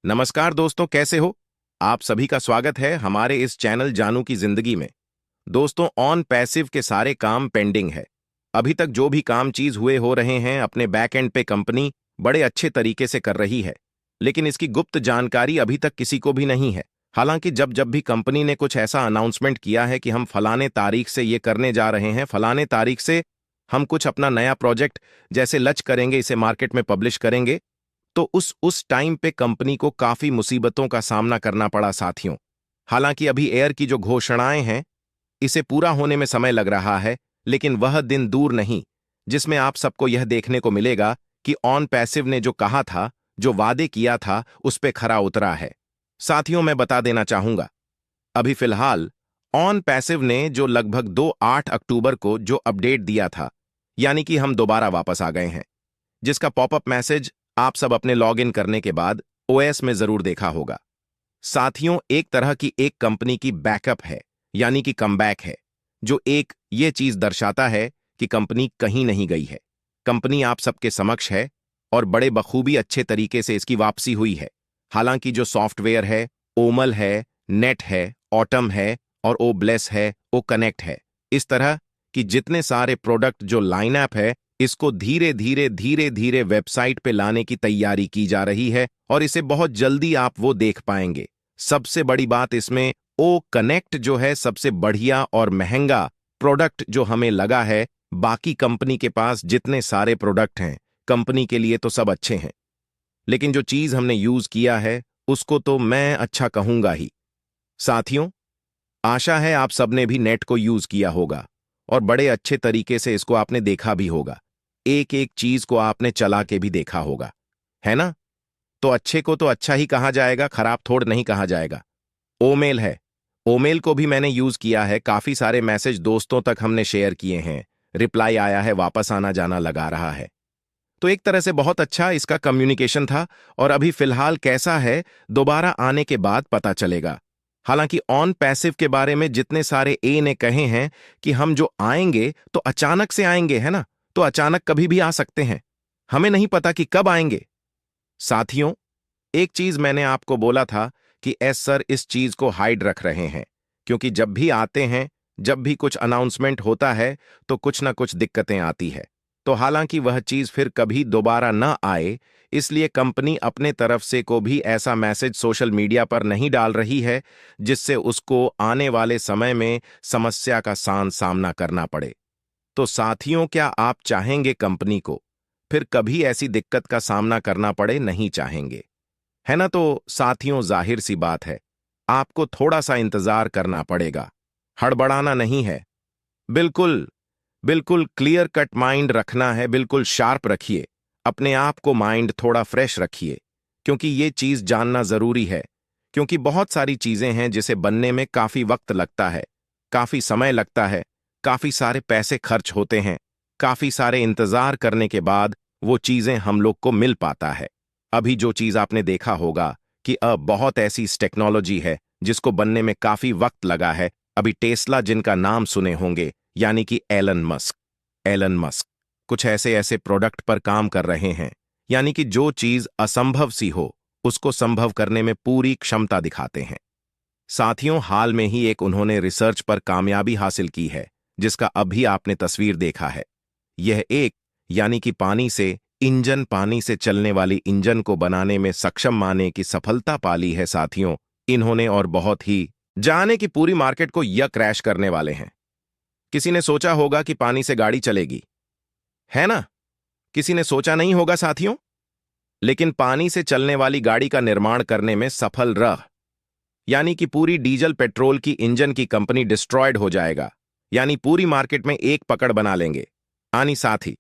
नमस्कार दोस्तों, कैसे हो? आप सभी का स्वागत है हमारे इस चैनल जानू की जिंदगी में। दोस्तों, ऑन पैसिव के सारे काम पेंडिंग है। अभी तक जो भी काम चीज हुए हो रहे हैं अपने बैक एंड पे कंपनी बड़े अच्छे तरीके से कर रही है, लेकिन इसकी गुप्त जानकारी अभी तक किसी को भी नहीं है। हालांकि जब जब भी कंपनी ने कुछ ऐसा अनाउंसमेंट किया है कि हम फलाने तारीख से ये करने जा रहे हैं, फलाने तारीख से हम कुछ अपना नया प्रोजेक्ट जैसे लच करेंगे, इसे मार्केट में पब्लिश करेंगे, तो उस टाइम पे कंपनी को काफी मुसीबतों का सामना करना पड़ा साथियों। हालांकि अभी एयर की जो घोषणाएं हैं, इसे पूरा होने में समय लग रहा है, लेकिन वह दिन दूर नहीं जिसमें आप सबको यह देखने को मिलेगा कि ऑन पैसिव ने जो कहा था, जो वादे किया था, उस पे खरा उतरा है। साथियों, मैं बता देना चाहूंगा, अभी फिलहाल ऑन पैसिव ने जो लगभग 2-8 अक्टूबर को जो अपडेट दिया था, यानी कि हम दोबारा वापस आ गए हैं, जिसका पॉपअप मैसेज आप सब अपने लॉगिन करने के बाद ओएस में जरूर देखा होगा। साथियों, एक तरह की एक कंपनी की बैकअप है, यानी कि कमबैक है, जो एक ये चीज दर्शाता है कि कंपनी कहीं नहीं गई है। कंपनी आप सबके समक्ष है और बड़े बखूबी अच्छे तरीके से इसकी वापसी हुई है। हालांकि जो सॉफ्टवेयर है, ओमल है, नेट है, ऑटम है और ओ ब्लेस है, ओ कनेक्ट है, इस तरह कि जितने सारे प्रोडक्ट जो लाइनअप है, इसको धीरे धीरे धीरे धीरे वेबसाइट पे लाने की तैयारी की जा रही है और इसे बहुत जल्दी आप वो देख पाएंगे। सबसे बड़ी बात इसमें ओ कनेक्ट जो है, सबसे बढ़िया और महंगा प्रोडक्ट जो हमें लगा है। बाकी कंपनी के पास जितने सारे प्रोडक्ट हैं, कंपनी के लिए तो सब अच्छे हैं, लेकिन जो चीज हमने यूज किया है उसको तो मैं अच्छा कहूंगा ही। साथियों, आशा है आप सबने भी नेट को यूज किया होगा और बड़े अच्छे तरीके से इसको आपने देखा भी होगा। एक एक चीज को आपने चला के भी देखा होगा, है ना? तो अच्छे को तो अच्छा ही कहा जाएगा, खराब थोड़ नहीं कहा जाएगा। ओमेल है, ओमेल को भी मैंने यूज किया है। काफी सारे मैसेज दोस्तों तक हमने शेयर किए हैं, रिप्लाई आया है, वापस आना जाना लगा रहा है। तो एक तरह से बहुत अच्छा इसका कम्युनिकेशन था और अभी फिलहाल कैसा है, दोबारा आने के बाद पता चलेगा। हालांकि ऑन पैसिव के बारे में जितने सारे ए ने कहे हैं कि हम जो आएंगे तो अचानक से आएंगे, है ना? तो अचानक कभी भी आ सकते हैं, हमें नहीं पता कि कब आएंगे। साथियों, एक चीज मैंने आपको बोला था कि एस सर इस चीज को हाइड रख रहे हैं, क्योंकि जब भी आते हैं, जब भी कुछ अनाउंसमेंट होता है, तो कुछ ना कुछ दिक्कतें आती है। तो हालांकि वह चीज फिर कभी दोबारा न आए, इसलिए कंपनी अपने तरफ से को भी ऐसा मैसेज सोशल मीडिया पर नहीं डाल रही है जिससे उसको आने वाले समय में समस्या का सामना करना पड़े। तो साथियों, क्या आप चाहेंगे कंपनी को फिर कभी ऐसी दिक्कत का सामना करना पड़े? नहीं चाहेंगे, है ना? तो साथियों, जाहिर सी बात है, आपको थोड़ा सा इंतजार करना पड़ेगा, हड़बड़ाना नहीं है। बिल्कुल बिल्कुल क्लियर कट माइंड रखना है, बिल्कुल शार्प रखिए अपने आप को, माइंड थोड़ा फ्रेश रखिए, क्योंकि ये चीज जानना जरूरी है। क्योंकि बहुत सारी चीजें हैं जिसे बनने में काफी वक्त लगता है, काफी समय लगता है, काफी सारे पैसे खर्च होते हैं, काफी सारे इंतजार करने के बाद वो चीजें हम लोग को मिल पाता है। अभी जो चीज आपने देखा होगा कि अब बहुत ऐसी टेक्नोलॉजी है जिसको बनने में काफी वक्त लगा है। अभी टेस्ला, जिनका नाम सुने होंगे, यानी कि एलन मस्क कुछ ऐसे ऐसे प्रोडक्ट पर काम कर रहे हैं, यानी कि जो चीज असंभव सी हो उसको संभव करने में पूरी क्षमता दिखाते हैं। साथियों, हाल में ही एक उन्होंने रिसर्च पर कामयाबी हासिल की है, जिसका अभी आपने तस्वीर देखा है। यह एक, यानी कि पानी से चलने वाली इंजन को बनाने में सक्षम माने की सफलता पाली है साथियों इन्होंने, और बहुत ही जाने की पूरी मार्केट को यह क्रैश करने वाले हैं। किसी ने सोचा होगा कि पानी से गाड़ी चलेगी, है ना? किसी ने सोचा नहीं होगा साथियों, लेकिन पानी से चलने वाली गाड़ी का निर्माण करने में सफल रह, यानी कि पूरी डीजल पेट्रोल की इंजन की कंपनी डिस्ट्रॉयड हो जाएगा, यानी पूरी मार्केट में एक पकड़ बना लेंगे। आनी साथी,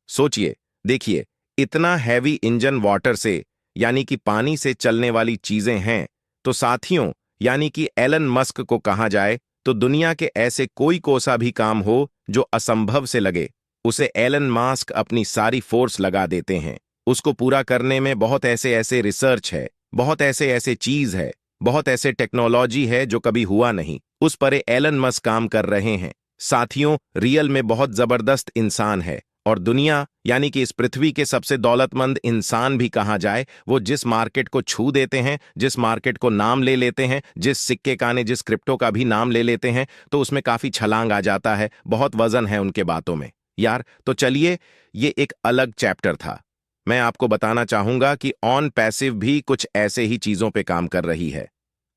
सोचिए, देखिए, इतना हैवी इंजन वाटर से, यानी कि पानी से चलने वाली चीजें हैं। तो साथियों, यानी कि एलन मस्क को कहा जाए तो दुनिया के ऐसे कोई कोसा भी काम हो जो असंभव से लगे, उसे एलन मस्क अपनी सारी फोर्स लगा देते हैं। उसको पूरा करने में बहुत ऐसे ऐसे रिसर्च है, बहुत ऐसे ऐसे चीज है, बहुत ऐसे टेक्नोलॉजी है जो कभी हुआ नहीं, उस पर एलन मस्क काम कर रहे हैं। साथियों, रियल में बहुत जबरदस्त इंसान है और दुनिया यानी कि इस पृथ्वी के सबसे दौलतमंद इंसान भी कहा जाए, वो जिस मार्केट को छू देते हैं, जिस मार्केट को नाम ले लेते हैं, जिस सिक्के का ने जिस क्रिप्टो का भी नाम ले लेते हैं, तो उसमें काफी छलांग आ जाता है, बहुत वजन है उनके बातों में यार। तो चलिए, ये एक अलग चैप्टर था। मैं आपको बताना चाहूंगा कि ऑन पैसिव भी कुछ ऐसे ही चीजों पे काम कर रही है।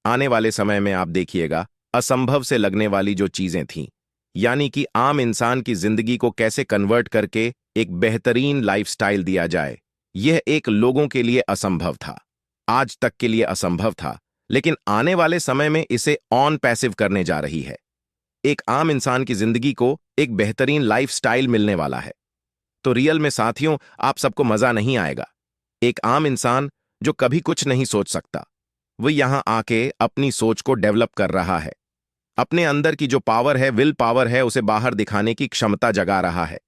आने वाले समय में आप देखिएगा, असंभव से लगने वाली जो चीजें थीं, यानी कि आम इंसान की जिंदगी को कैसे कन्वर्ट करके एक बेहतरीन लाइफस्टाइल दिया जाए, यह एक लोगों के लिए असंभव था, आज तक के लिए असंभव था, लेकिन आने वाले समय में इसे ऑन पैसिव करने जा रही है। एक आम इंसान की जिंदगी को एक बेहतरीन लाइफस्टाइल मिलने वाला है। तो रियल में साथियों, आप सबको मजा नहीं आएगा। एक आम इंसान जो कभी कुछ नहीं सोच सकता, वो यहां आके अपनी सोच को डेवलप कर रहा है, अपने अंदर की जो पावर है, विल पावर है, उसे बाहर दिखाने की क्षमता जगा रहा है।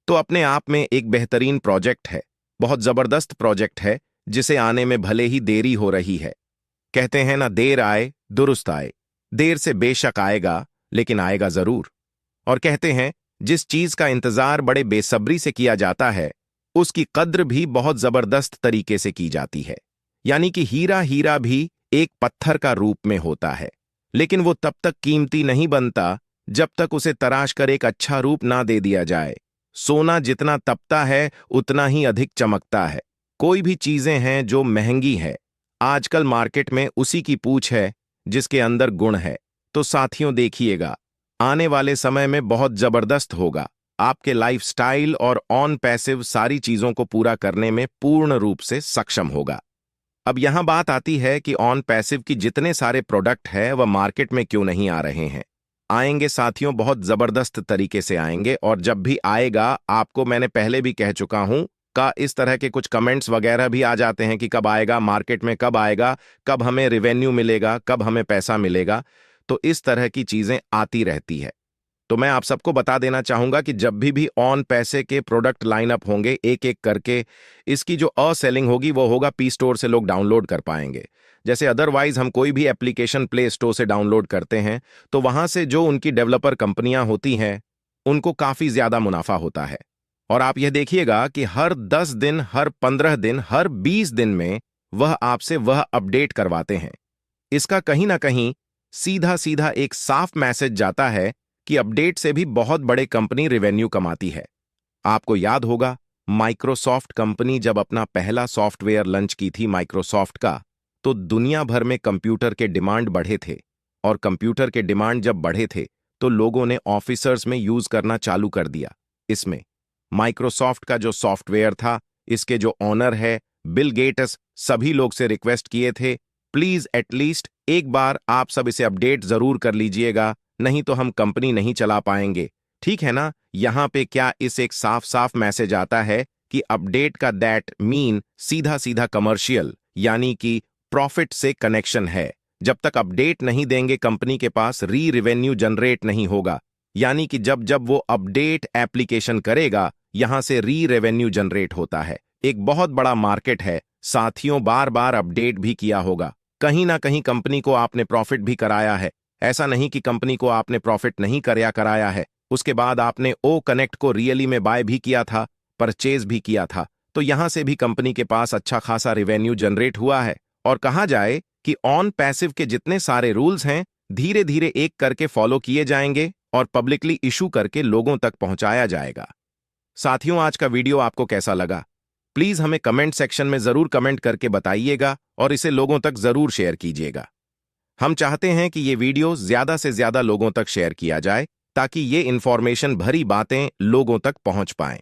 तो अपने आप में एक बेहतरीन प्रोजेक्ट है, बहुत जबरदस्त प्रोजेक्ट है, जिसे आने में भले ही देरी हो रही है। कहते हैं ना, देर आए दुरुस्त आए। देर से बेशक आएगा, लेकिन आएगा जरूर। और कहते हैं, जिस चीज का इंतजार बड़े बेसब्री से किया जाता है, उसकी कद्र भी बहुत जबरदस्त तरीके से की जाती है। यानी कि हीरा हीरा भी एक पत्थर का रूप में होता है, लेकिन वो तब तक कीमती नहीं बनता जब तक उसे तराश कर एक अच्छा रूप ना दे दिया जाए। सोना जितना तपता है, उतना ही अधिक चमकता है। कोई भी चीजें हैं जो महंगी है, आजकल मार्केट में उसी की पूछ है जिसके अंदर गुण है। तो साथियों देखिएगा, आने वाले समय में बहुत जबरदस्त होगा। आपके लाइफस्टाइल और ऑन पैसिव सारी चीजों को पूरा करने में पूर्ण रूप से सक्षम होगा। अब यहां बात आती है कि ऑन पैसिव की जितने सारे प्रोडक्ट हैं वह मार्केट में क्यों नहीं आ रहे हैं। आएंगे साथियों, बहुत जबरदस्त तरीके से आएंगे, और जब भी आएगा, आपको मैंने पहले भी कह चुका हूं, का इस तरह के कुछ कमेंट्स वगैरह भी आ जाते हैं कि कब आएगा, मार्केट में कब आएगा, कब हमें रिवेन्यू मिलेगा, कब हमें पैसा मिलेगा। तो इस तरह की चीजें आती रहती है। तो मैं आप सबको बता देना चाहूंगा कि जब भी ऑन पैसे के प्रोडक्ट लाइनअप होंगे एक एक करके, इसकी जो सेलिंग होगी वो होगा पी स्टोर से लोग डाउनलोड कर पाएंगे। जैसे अदरवाइज हम कोई भी एप्लीकेशन प्ले स्टोर से डाउनलोड करते हैं, तो वहां से जो उनकी डेवलपर कंपनियां होती हैं, उनको काफी ज्यादा मुनाफा होता है। और आप यह देखिएगा कि हर 10 दिन, हर 15 दिन, हर 20 दिन में वह आपसे वह अपडेट करवाते हैं। इसका कहीं ना कहीं सीधा सीधा एक साफ मैसेज जाता है कि अपडेट से भी बहुत बड़े कंपनी रेवेन्यू कमाती है। आपको याद होगा, माइक्रोसॉफ्ट कंपनी जब अपना पहला सॉफ्टवेयर लॉन्च की थी माइक्रोसॉफ्ट का, तो दुनिया भर में कंप्यूटर के डिमांड बढ़े थे। और कंप्यूटर के डिमांड जब बढ़े थे, तो लोगों ने ऑफिसर्स में यूज करना चालू कर दिया। इसमें माइक्रोसॉफ्ट का जो सॉफ्टवेयर था, इसके जो ऑनर है बिल गेट्स, सभी लोग से रिक्वेस्ट किए थे, प्लीज एटलीस्ट एक बार आप सब इसे अपडेट जरूर कर लीजिएगा, नहीं तो हम कंपनी नहीं चला पाएंगे। ठीक है ना। यहां पे क्या इस एक साफ साफ मैसेज आता है कि अपडेट का दैट मीन सीधा सीधा कमर्शियल, यानी कि प्रॉफिट से कनेक्शन है। जब तक अपडेट नहीं देंगे, कंपनी के पास रेवेन्यू जनरेट नहीं होगा। यानी कि जब जब वो अपडेट एप्लीकेशन करेगा, यहां से रेवेन्यू जनरेट होता है। एक बहुत बड़ा मार्केट है साथियों, बार बार अपडेट भी किया होगा। कहीं ना कहीं कंपनी को आपने प्रॉफिट भी कराया है। ऐसा नहीं कि कंपनी को आपने प्रॉफिट नहीं कराया है। उसके बाद आपने ओ कनेक्ट को रियली में बाय भी किया था, परचेज भी किया था। तो यहां से भी कंपनी के पास अच्छा खासा रेवेन्यू जनरेट हुआ है। और कहा जाए कि ऑन पैसिव के जितने सारे रूल्स हैं, धीरे धीरे एक करके फॉलो किए जाएंगे और पब्लिकली इशू करके लोगों तक पहुंचाया जाएगा। साथियों, आज का वीडियो आपको कैसा लगा? प्लीज हमें कमेंट सेक्शन में जरूर कमेंट करके बताइएगा और इसे लोगों तक जरूर शेयर कीजिएगा। हम चाहते हैं कि ये वीडियो ज्यादा से ज्यादा लोगों तक शेयर किया जाए, ताकि ये इंफॉर्मेशन भरी बातें लोगों तक पहुंच पाएं।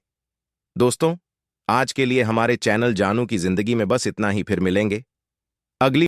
दोस्तों, आज के लिए हमारे चैनल जानू की जिंदगी में बस इतना ही। फिर मिलेंगे अगली